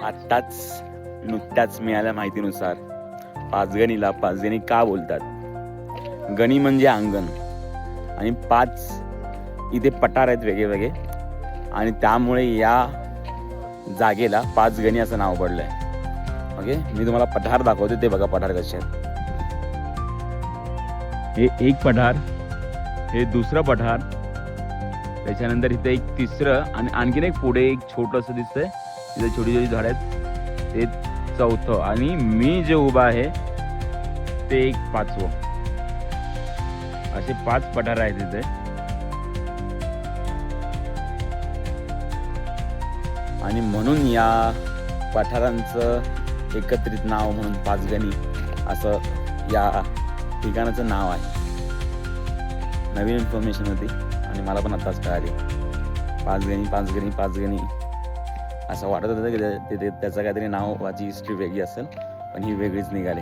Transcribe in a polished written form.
आत्ताच नुकत्याच मिळाल्या माहितीनुसार पाचगणीला पाचगणी का बोलतात? गणी म्हणजे अंगण आणि पाच इथे पठार आहेत वेगळे वेगळे आणि त्यामुळे या जागेला पाचगणी असं नाव पडलंय. ओके, मी तुम्हाला पठार दाखवते, ते बघा पठार कसे आहेत. हे एक पठार, हे दुसरं पठार, त्याच्यानंतर इथे एक तिसरं आणि आणखीन एक पुढे एक छोटंसं दिसतंय, तिथे छोटी छोटी झाडं आहेत, ते चौथं आणि मी जे उभा आहे ते एक पाचवं. असे 5 पठार आहेत तिथे. आणि म्हणून या पठारांचं एकत्रित नाव म्हणून पाचगणी असं या ठिकाणाचं नाव आहे. नवीन इन्फॉर्मेशन होती आणि मला पण आताच कळाली. पाचगणी पाचगणी पाचगणी असं वाटत होतं की त्याचं काहीतरी नावाची हिस्ट्री वेगळी असेल, पण ही वेगळीच निघाली.